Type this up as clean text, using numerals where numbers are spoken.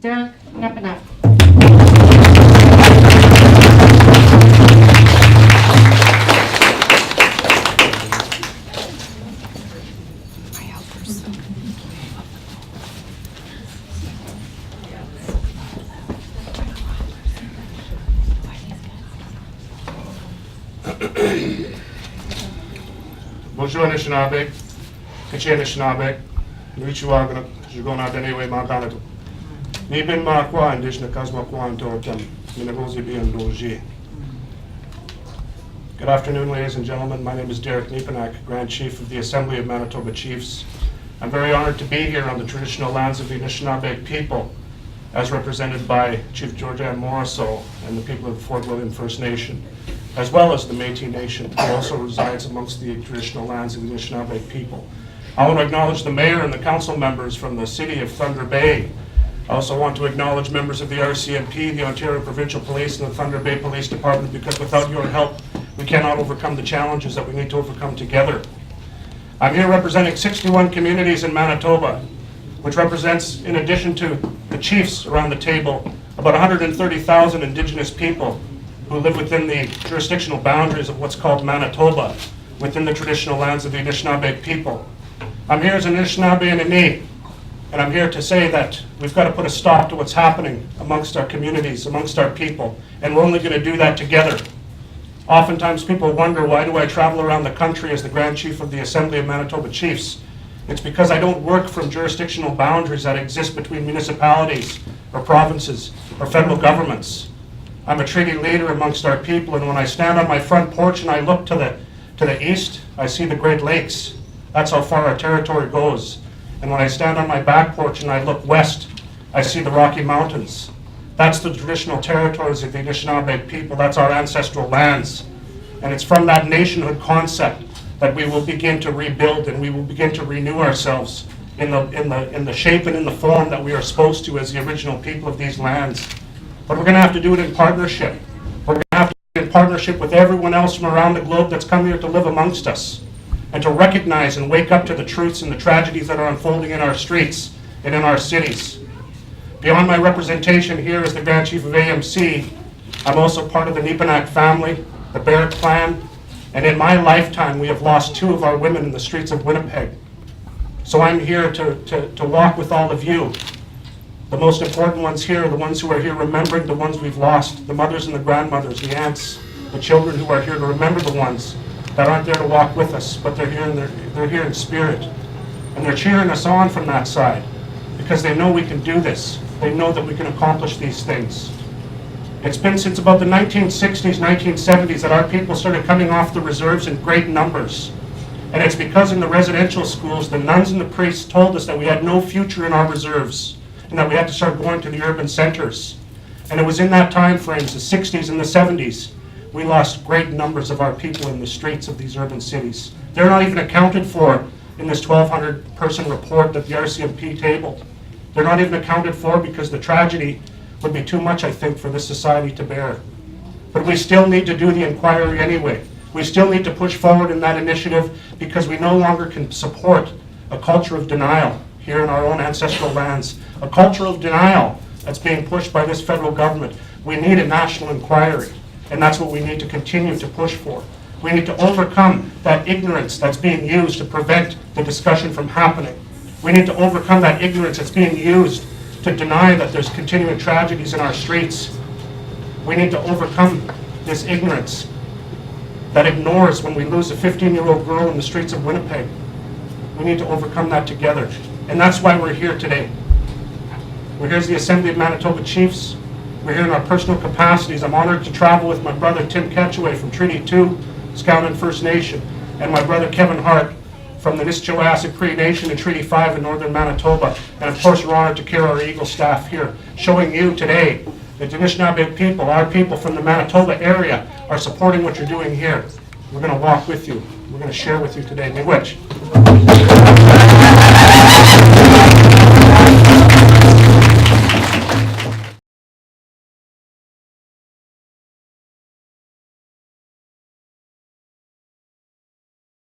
Nepinak. Bonjour Anishinabek, Kachi Anishinabek, Nuichiwagana, Jugona Denewe Maganato. Nibin Marqua, Indishna Kazma Kwan Tortem, Minagozi Bian Doji. Good afternoon, ladies and gentlemen. My name is Derek Nepinak, Grand Chief of the Assembly of Manitoba Chiefs. I'm very honored to be here on the traditional lands of the Anishinabek people, as represented by Chief Georgianne Morrisseau and the people of the Fort William First Nation, as well as the Métis Nation, who also resides amongst the traditional lands of the Anishinabek people. I want to acknowledge the mayor and the council members from the city of Thunder Bay. I also want to acknowledge members of the RCMP, the Ontario Provincial Police, and the Thunder Bay Police Department, because without your help, we cannot overcome the challenges that we need to overcome together. I'm here representing 61 communities in Manitoba, which represents, in addition to the chiefs around the table, about 130,000 Indigenous people who live within the jurisdictional boundaries of what's called Manitoba, within the traditional lands of the Anishinabek people. I'm here as an Anishinaabe and Ini, and I'm here to say that we've got to put a stop to what's happening amongst our communities, amongst our people, and we're only going to do that together. Oftentimes people wonder, why do I travel around the country as the Grand Chief of the Assembly of Manitoba Chiefs? It's because I don't work from jurisdictional boundaries that exist between municipalities or provinces or federal governments. I'm a treaty leader amongst our people, and when I stand on my front porch and I look to the east, I see the Great Lakes. That's how far our territory goes. And when I stand on my back porch and I look west, I see the Rocky Mountains. That's the traditional territories of the Anishinabek people. That's our ancestral lands. And it's from that nationhood concept that we will begin to rebuild, and we will begin to renew ourselves in the shape and in the form that we are supposed to as the original people of these lands. But we're going to have to do it in partnership. We're going to have to do it in partnership with everyone else from around the globe that's come here to live amongst us, and to recognize and wake up to the truths and the tragedies that are unfolding in our streets and in our cities. Beyond my representation here as the Grand Chief of AMC, I'm also part of the Nepinak family, the Barrett clan, and in my lifetime we have lost 2 of our women in the streets of Winnipeg. So I'm here to walk with all of you. The most important ones here are the ones who are here remembering the ones we've lost, the mothers and the grandmothers, the aunts, the children who are here to remember the ones that aren't there to walk with us, but they're here in spirit. And they're cheering us on from that side, because they know we can do this. They know that we can accomplish these things. It's been since about the 1960s, 1970s that our people started coming off the reserves in great numbers. And it's because in the residential schools, the nuns and the priests told us that we had no future in our reserves, and that we had to start going to the urban centers. And it was in that time frames, the 60s and the 70s, we lost great numbers of our people in the streets of these urban cities. They're not even accounted for in this 1,200 person report that the RCMP tabled. They're not even accounted for because the tragedy would be too much, I think, for this society to bear. But we still need to do the inquiry anyway. We still need to push forward in that initiative, because we no longer can support a culture of denial here in our own ancestral lands, a culture of denial that's being pushed by this federal government. We need a national inquiry, and that's what we need to continue to push for. We need to overcome that ignorance that's being used to prevent the discussion from happening. We need to overcome that ignorance that's being used to deny that there's continuing tragedies in our streets. We need to overcome this ignorance that ignores when we lose a 15-year-old girl in the streets of Winnipeg. We need to overcome that together. And that's why we're here today. We're here as the Assembly of Manitoba Chiefs. We're here in our personal capacities. I'm honored to travel with my brother Tim Ketchaway from Treaty 2, Skowhegan First Nation, and my brother Kevin Hart from the Nisqually Cree Nation in Treaty 5 in northern Manitoba. And of course, we're honored to carry our Eagle staff here, showing you today that the Anishinabek people, our people from the Manitoba area, are supporting what you're doing here. We're going to walk with you. We're going to share with you today. Miigwech.